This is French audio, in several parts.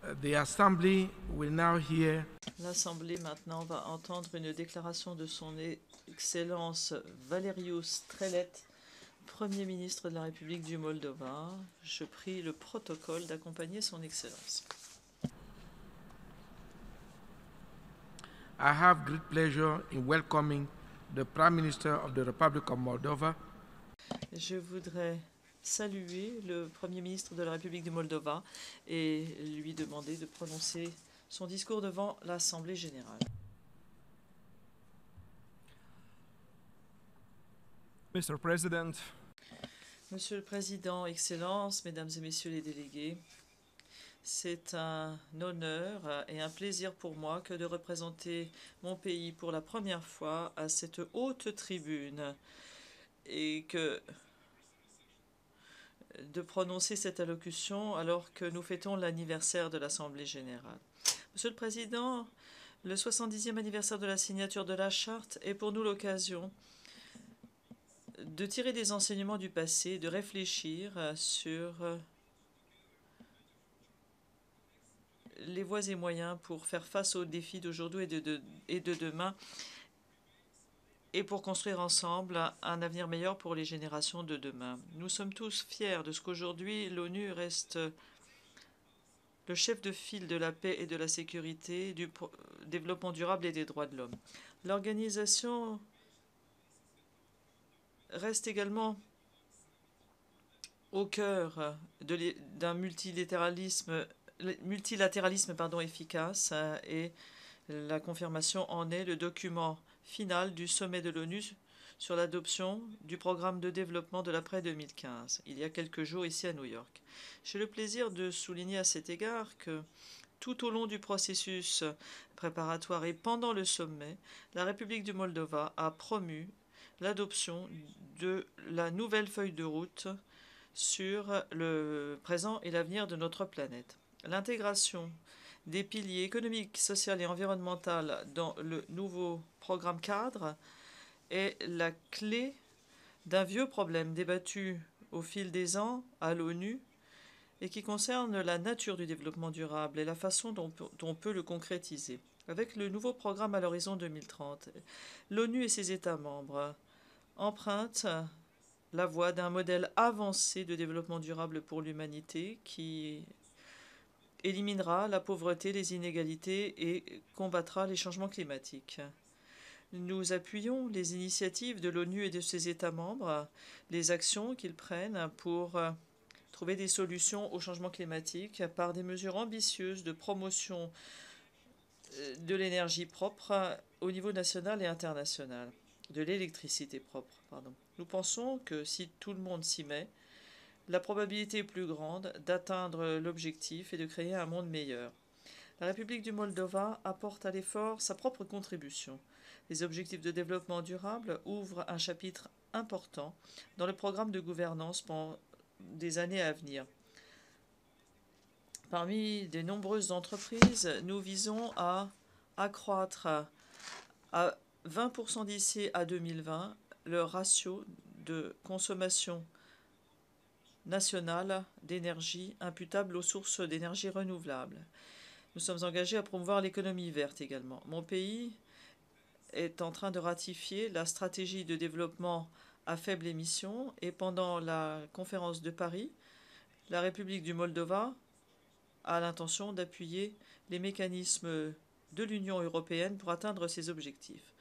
The Assembly will now hear L'Assemblée maintenant va entendre une déclaration de son Excellence Valerius Strelet, Premier ministre de la République du Moldova. Je prie le protocole d'accompagner son Excellence. I have great pleasure in welcoming the Prime Minister of the Republic of Moldova, Je voudrais saluer le Premier ministre de la République du Moldova et lui demander de prononcer son discours devant l'Assemblée générale. Mr. President, Monsieur le Président, Excellences, Mesdames et Messieurs les délégués, c'est un honneur et un plaisir pour moi que de représenter mon pays pour la première fois à cette haute tribune et de prononcer cette allocution alors que nous fêtons l'anniversaire de l'Assemblée générale. Monsieur le Président, le 70e anniversaire de la signature de la Charte est pour nous l'occasion de tirer des enseignements du passé, de réfléchir sur les voies et moyens pour faire face aux défis d'aujourd'hui et de demain et pour construire ensemble un avenir meilleur pour les générations de demain. Nous sommes tous fiers de ce qu'aujourd'hui l'ONU reste le chef de file de la paix et de la sécurité, du développement durable et des droits de l'homme. L'organisation reste également au cœur d'un multilatéralisme efficace et la confirmation en est le document final du sommet de l'ONU sur l'adoption du programme de développement de l'après 2015, il y a quelques jours ici à New York. J'ai le plaisir de souligner à cet égard que tout au long du processus préparatoire et pendant le sommet, la République du Moldova a promu l'adoption de la nouvelle feuille de route sur le présent et l'avenir de notre planète. L'intégration des piliers économiques, sociaux et environnementaux dans le nouveau programme cadre est la clé d'un vieux problème débattu au fil des ans à l'ONU et qui concerne la nature du développement durable et la façon dont on peut le concrétiser. Avec le nouveau programme à l'horizon 2030, l'ONU et ses États membres empruntent la voie d'un modèle avancé de développement durable pour l'humanité qui éliminera la pauvreté, les inégalités et combattra les changements climatiques. Nous appuyons les initiatives de l'ONU et de ses États membres, les actions qu'ils prennent pour trouver des solutions au changement climatique par des mesures ambitieuses de promotion de l'énergie propre au niveau national et international, de l'électricité propre, pardon. Nous pensons que si tout le monde s'y met, la probabilité est plus grande d'atteindre l'objectif et de créer un monde meilleur. La République du Moldova apporte à l'effort sa propre contribution. Les objectifs de développement durable ouvrent un chapitre important dans le programme de gouvernance pendant des années à venir. Parmi de nombreuses entreprises, nous visons à accroître à 20% d'ici à 2020 le ratio de consommation nationale d'énergie imputable aux sources d'énergie renouvelables. Nous sommes engagés à promouvoir l'économie verte également. Mon pays est en train de ratifier la stratégie de développement à faible émission et pendant la conférence de Paris, la République du Moldova a l'intention d'appuyer les mécanismes de l'Union européenne pour atteindre ces objectifs.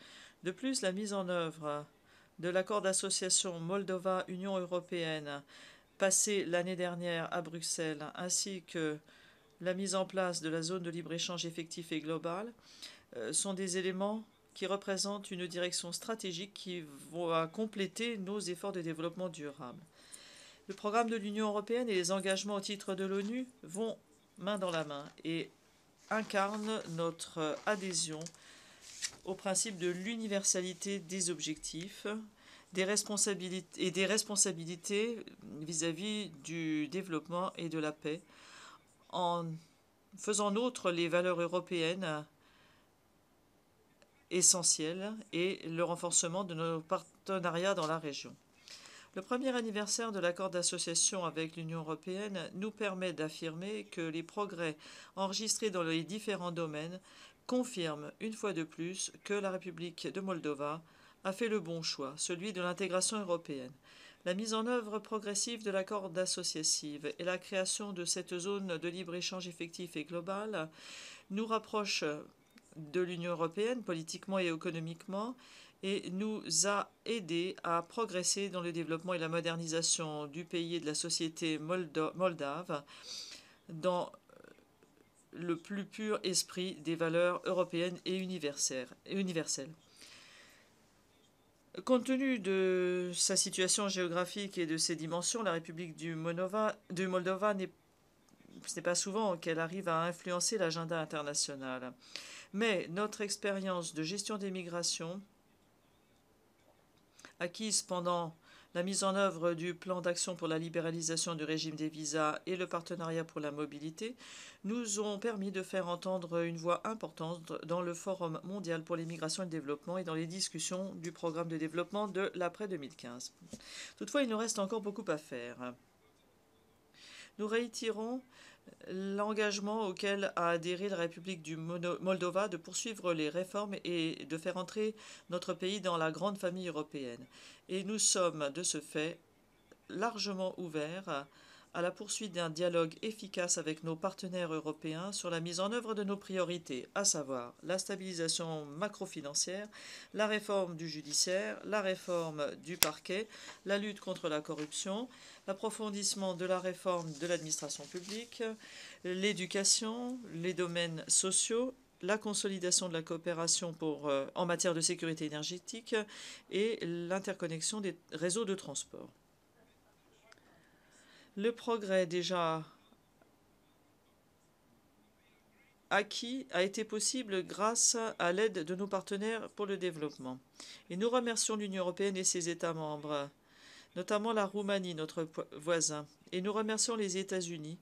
De plus, la mise en œuvre de l'accord d'association Moldova-Union européenne passé l'année dernière à Bruxelles, ainsi que la mise en place de la zone de libre-échange effectif et global, sont des éléments qui représentent une direction stratégique qui va compléter nos efforts de développement durable. Le programme de l'Union européenne et les engagements au titre de l'ONU vont main dans la main et incarnent notre adhésion au principe de l'universalité des objectifs, des responsabilités vis-à-vis du développement et de la paix, en faisant nôtre les valeurs européennes essentielles et le renforcement de nos partenariats dans la région. Le premier anniversaire de l'accord d'association avec l'Union européenne nous permet d'affirmer que les progrès enregistrés dans les différents domaines confirment une fois de plus que la République de Moldova a fait le bon choix, celui de l'intégration européenne. La mise en œuvre progressive de l'accord d'association et la création de cette zone de libre-échange effectif et globale nous rapprochent de l'Union européenne politiquement et économiquement et nous a aidés à progresser dans le développement et la modernisation du pays et de la société moldave dans le plus pur esprit des valeurs européennes et universelles. Compte tenu de sa situation géographique et de ses dimensions, la République du Moldova ce n'est pas souvent qu'elle arrive à influencer l'agenda international. Mais notre expérience de gestion des migrations, acquise pendant la mise en œuvre du plan d'action pour la libéralisation du régime des visas et le partenariat pour la mobilité, nous ont permis de faire entendre une voix importante dans le Forum mondial pour les migrations et le développement et dans les discussions du programme de développement de l'après 2015. Toutefois, il nous reste encore beaucoup à faire. Nous réitérons l'engagement auquel a adhéré la République du Moldova de poursuivre les réformes et de faire entrer notre pays dans la grande famille européenne. Et nous sommes, de ce fait, largement ouverts à la poursuite d'un dialogue efficace avec nos partenaires européens sur la mise en œuvre de nos priorités, à savoir la stabilisation macrofinancière, la réforme du judiciaire, la réforme du parquet, la lutte contre la corruption, l'approfondissement de la réforme de l'administration publique, l'éducation, les domaines sociaux, la consolidation de la coopération en matière de sécurité énergétique et l'interconnexion des réseaux de transport. Le progrès déjà acquis a été possible grâce à l'aide de nos partenaires pour le développement. Et nous remercions l'Union européenne et ses États membres, notamment la Roumanie, notre voisin. Et nous remercions les États-Unis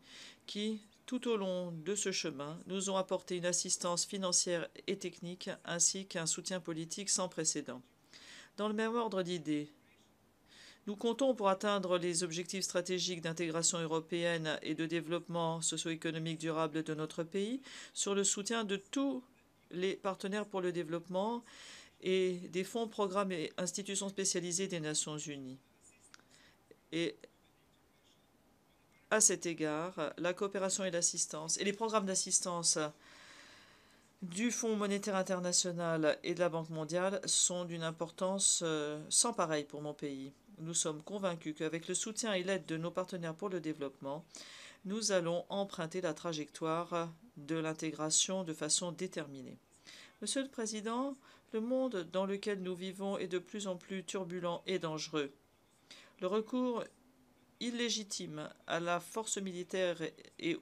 qui, tout au long de ce chemin, nous ont apporté une assistance financière et technique ainsi qu'un soutien politique sans précédent. Dans le même ordre d'idées, nous comptons pour atteindre les objectifs stratégiques d'intégration européenne et de développement socio-économique durable de notre pays sur le soutien de tous les partenaires pour le développement et des fonds, programmes et institutions spécialisées des Nations Unies. Et à cet égard, la coopération et l'assistance et les programmes d'assistance du Fonds monétaire international et de la Banque mondiale sont d'une importance sans pareille pour mon pays. Nous sommes convaincus qu'avec le soutien et l'aide de nos partenaires pour le développement, nous allons emprunter la trajectoire de l'intégration de façon déterminée. Monsieur le Président, le monde dans lequel nous vivons est de plus en plus turbulent et dangereux. Le recours illégitime à la force militaire et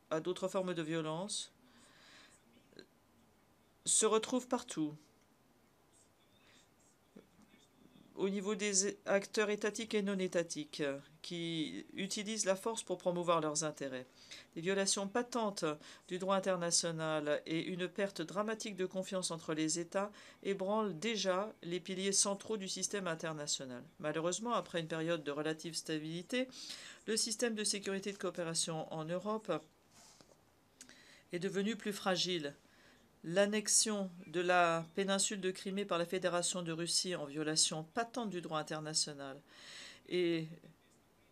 à d'autres formes de violence se retrouve partout, au niveau des acteurs étatiques et non étatiques qui utilisent la force pour promouvoir leurs intérêts. Des violations patentes du droit international et une perte dramatique de confiance entre les États ébranlent déjà les piliers centraux du système international. Malheureusement, après une période de relative stabilité, le système de sécurité et de coopération en Europe est devenu plus fragile. L'annexion de la péninsule de Crimée par la Fédération de Russie en violation patente du droit international et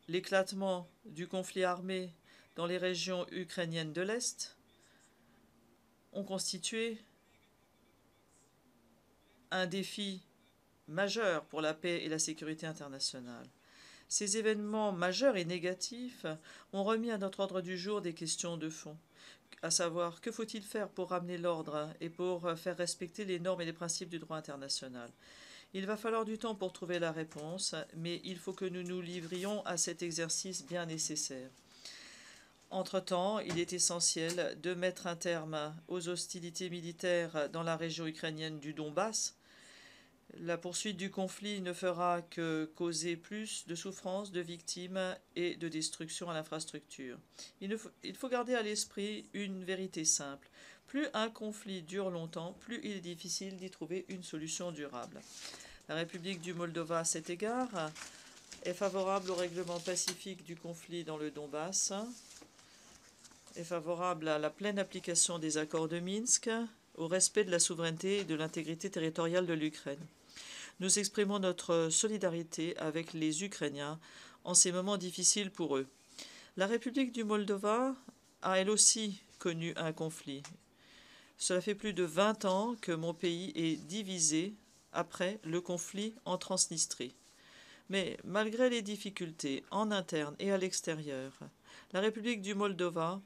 l'éclatement du conflit armé dans les régions ukrainiennes de l'Est ont constitué un défi majeur pour la paix et la sécurité internationale. Ces événements majeurs et négatifs ont remis à notre ordre du jour des questions de fond, à savoir que faut-il faire pour ramener l'ordre et pour faire respecter les normes et les principes du droit international. Il va falloir du temps pour trouver la réponse, mais il faut que nous nous livrions à cet exercice bien nécessaire. Entre-temps, il est essentiel de mettre un terme aux hostilités militaires dans la région ukrainienne du Donbass. La poursuite du conflit ne fera que causer plus de souffrances, de victimes et de destruction à l'infrastructure. Il faut garder à l'esprit une vérité simple. Plus un conflit dure longtemps, plus il est difficile d'y trouver une solution durable. La République du Moldova, à cet égard, est favorable au règlement pacifique du conflit dans le Donbass, est favorable à la pleine application des accords de Minsk, au respect de la souveraineté et de l'intégrité territoriale de l'Ukraine. Nous exprimons notre solidarité avec les Ukrainiens en ces moments difficiles pour eux. La République du Moldova a elle aussi connu un conflit. Cela fait plus de 20 ans que mon pays est divisé après le conflit en Transnistrie. Mais malgré les difficultés en interne et à l'extérieur, la République du Moldova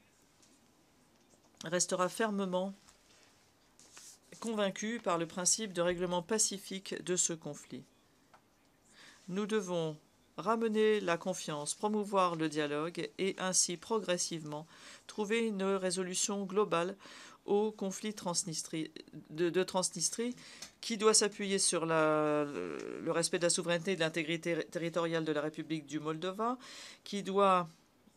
restera fermement convaincue par le principe de règlement pacifique de ce conflit. Nous devons ramener la confiance, promouvoir le dialogue et ainsi progressivement trouver une résolution globale au conflit de Transnistrie qui doit s'appuyer sur le respect de la souveraineté et de l'intégrité territoriale de la République du Moldova, qui doit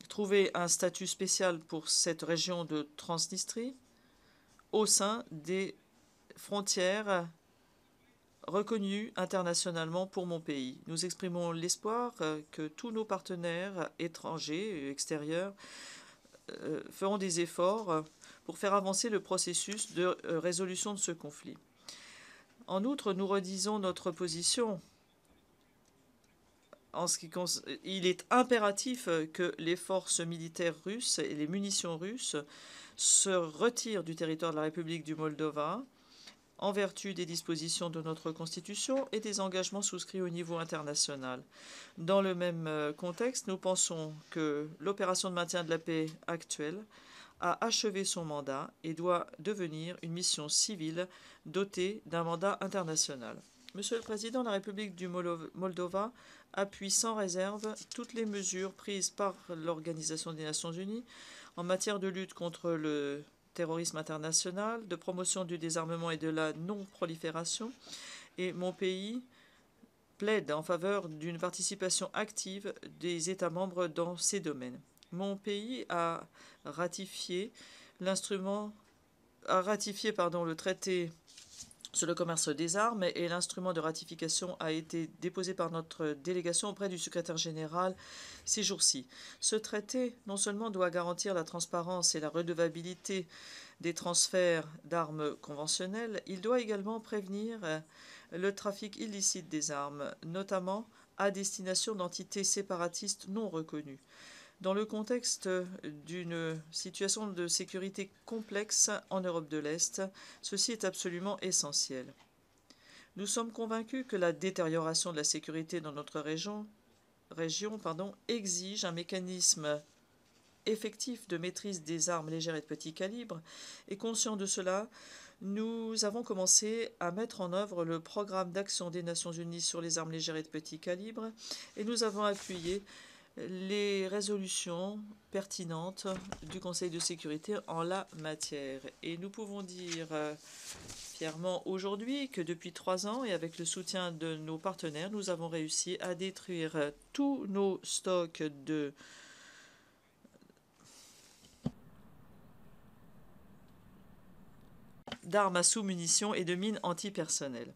trouver un statut spécial pour cette région de Transnistrie au sein des frontières reconnues internationalement pour mon pays. Nous exprimons l'espoir que tous nos partenaires étrangers et extérieurs feront des efforts pour faire avancer le processus de résolution de ce conflit. En outre, nous redisons notre position. Il est impératif que les forces militaires russes et les munitions russes se retirent du territoire de la République du Moldova en vertu des dispositions de notre Constitution et des engagements souscrits au niveau international. Dans le même contexte, nous pensons que l'opération de maintien de la paix actuelle a achevé son mandat et doit devenir une mission civile dotée d'un mandat international. Monsieur le Président, la République du Moldova appuie sans réserve toutes les mesures prises par l'Organisation des Nations Unies en matière de lutte contre le terrorisme international, de promotion du désarmement et de la non-prolifération, et mon pays plaide en faveur d'une participation active des États membres dans ces domaines. Mon pays a ratifié le traité sur le commerce des armes et l'instrument de ratification a été déposé par notre délégation auprès du secrétaire général ces jours-ci. Ce traité non seulement doit garantir la transparence et la redevabilité des transferts d'armes conventionnelles, il doit également prévenir le trafic illicite des armes, notamment à destination d'entités séparatistes non reconnues. Dans le contexte d'une situation de sécurité complexe en Europe de l'Est, ceci est absolument essentiel. Nous sommes convaincus que la détérioration de la sécurité dans notre région exige un mécanisme effectif de maîtrise des armes légères et de petit calibre, et conscient de cela, nous avons commencé à mettre en œuvre le programme d'action des Nations Unies sur les armes légères et de petit calibre, et nous avons appuyé les résolutions pertinentes du Conseil de sécurité en la matière. Et nous pouvons dire fièrement aujourd'hui que depuis 3 ans, et avec le soutien de nos partenaires, nous avons réussi à détruire tous nos stocks d'armes à sous-munitions et de mines antipersonnelles.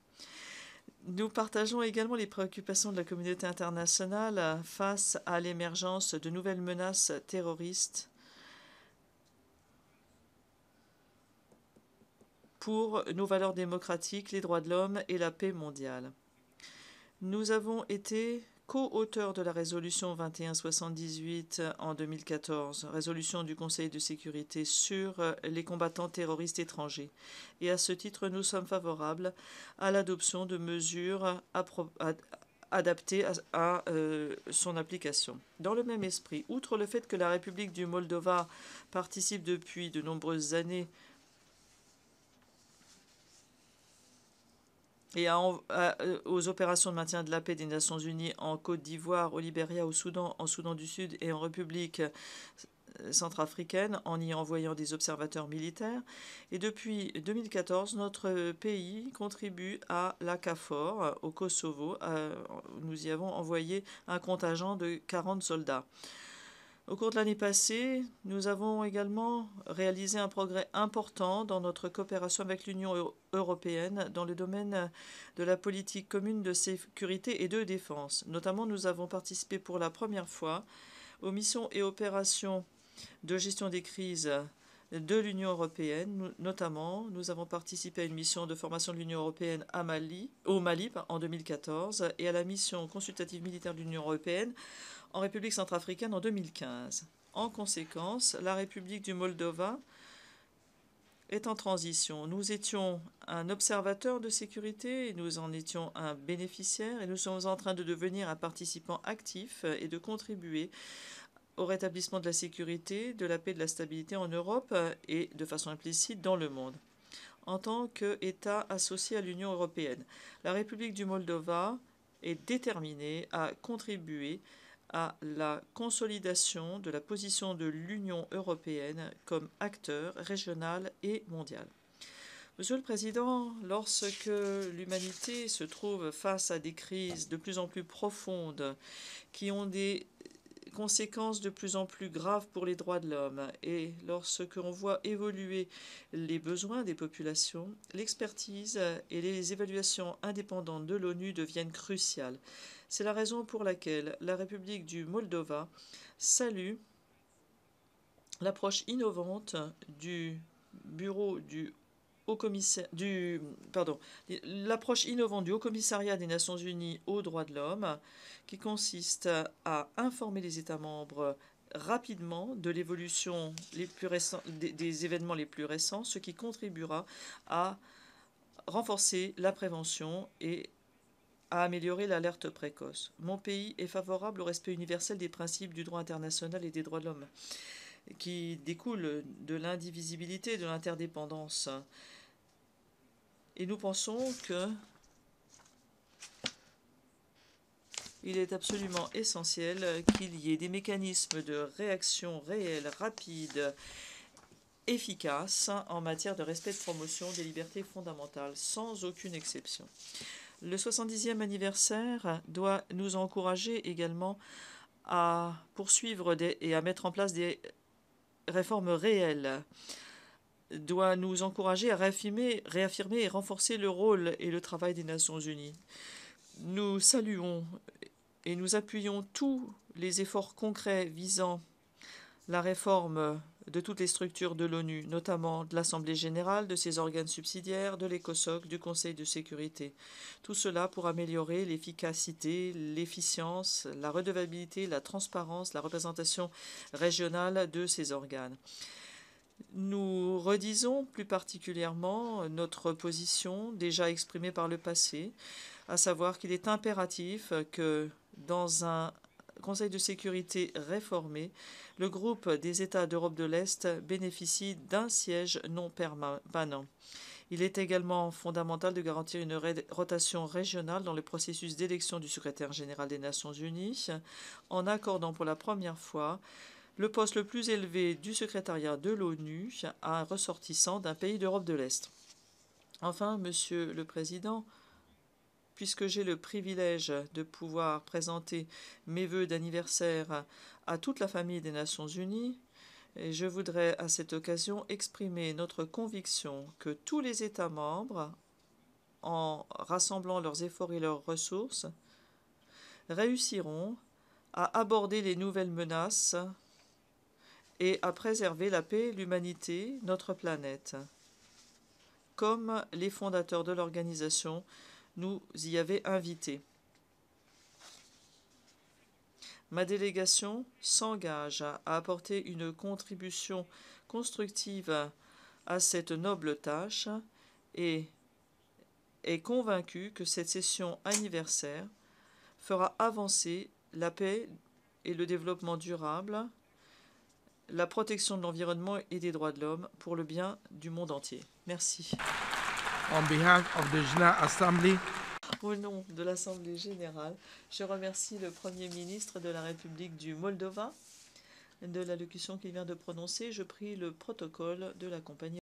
Nous partageons également les préoccupations de la communauté internationale face à l'émergence de nouvelles menaces terroristes pour nos valeurs démocratiques, les droits de l'homme et la paix mondiale. Nous avons été co-auteurs de la résolution 2178 en 2014, résolution du Conseil de sécurité sur les combattants terroristes étrangers. Et à ce titre, nous sommes favorables à l'adoption de mesures adaptées à son application. Dans le même esprit, outre le fait que la République du Moldova participe depuis de nombreuses années et aux opérations de maintien de la paix des Nations Unies en Côte d'Ivoire, au Libéria, au Soudan, en Soudan du Sud et en République centrafricaine, en y envoyant des observateurs militaires. Et depuis 2014, notre pays contribue à la KFOR au Kosovo. Nous y avons envoyé un contingent de 40 soldats. Au cours de l'année passée, nous avons également réalisé un progrès important dans notre coopération avec l'Union européenne dans le domaine de la politique commune de sécurité et de défense. Notamment, nous avons participé pour la première fois aux missions et opérations de gestion des crises de l'Union européenne. Notamment, nous avons participé à une mission de formation de l'Union européenne au Mali en 2014 et à la mission consultative militaire de l'Union européenne en République centrafricaine en 2015. En conséquence, la République du Moldova est en transition. Nous étions un observateur de sécurité et nous en étions un bénéficiaire et nous sommes en train de devenir un participant actif et de contribuer au rétablissement de la sécurité, de la paix et de la stabilité en Europe et de façon implicite dans le monde. En tant qu'État associé à l'Union européenne, la République du Moldova est déterminée à contribuer à la consolidation de la position de l'Union européenne comme acteur régional et mondial. Monsieur le Président, lorsque l'humanité se trouve face à des crises de plus en plus profondes qui ont des conséquences de plus en plus graves pour les droits de l'homme et lorsque l'on voit évoluer les besoins des populations, l'expertise et les évaluations indépendantes de l'ONU deviennent cruciales. C'est la raison pour laquelle la République du Moldova salue l'approche innovante du bureau du l'approche innovante du Haut-Commissariat des Nations Unies aux droits de l'homme, qui consiste à informer les États membres rapidement de l'évolution des événements les plus récents, ce qui contribuera à renforcer la prévention et à améliorer l'alerte précoce. Mon pays est favorable au respect universel des principes du droit international et des droits de l'homme, qui découlent de l'indivisibilité et de l'interdépendance. Et nous pensons que il est absolument essentiel qu'il y ait des mécanismes de réaction réelle, rapide, efficaces en matière de respect de promotion des libertés fondamentales, sans aucune exception. Le 70e anniversaire doit nous encourager également à poursuivre et à mettre en place des réformes réelles, doit nous encourager à réaffirmer et renforcer le rôle et le travail des Nations Unies. Nous saluons et nous appuyons tous les efforts concrets visant la réforme de toutes les structures de l'ONU, notamment de l'Assemblée générale, de ses organes subsidiaires, de l'ECOSOC, du Conseil de sécurité. Tout cela pour améliorer l'efficacité, l'efficience, la redevabilité, la transparence, la représentation régionale de ces organes. Nous redisons plus particulièrement notre position déjà exprimée par le passé, à savoir qu'il est impératif que dans un Conseil de sécurité réformé, le groupe des États d'Europe de l'Est bénéficie d'un siège non permanent. Il est également fondamental de garantir une rotation régionale dans le processus d'élection du secrétaire général des Nations Unies, en accordant pour la première fois le poste le plus élevé du secrétariat de l'ONU à un ressortissant d'un pays d'Europe de l'Est. Enfin, Monsieur le Président, puisque j'ai le privilège de pouvoir présenter mes vœux d'anniversaire à toute la famille des Nations Unies, et je voudrais à cette occasion exprimer notre conviction que tous les États membres, en rassemblant leurs efforts et leurs ressources, réussiront à aborder les nouvelles menaces et à préserver la paix, l'humanité, notre planète, comme les fondateurs de l'organisation nous y avaient invités. Ma délégation s'engage à apporter une contribution constructive à cette noble tâche et est convaincue que cette session anniversaire fera avancer la paix et le développement durable, la protection de l'environnement et des droits de l'homme pour le bien du monde entier. Merci. On behalf of the General Assembly, Au nom de l'Assemblée générale, je remercie le Premier ministre de la République du Moldova de l'allocution qu'il vient de prononcer. Je prie le protocole de la compagnie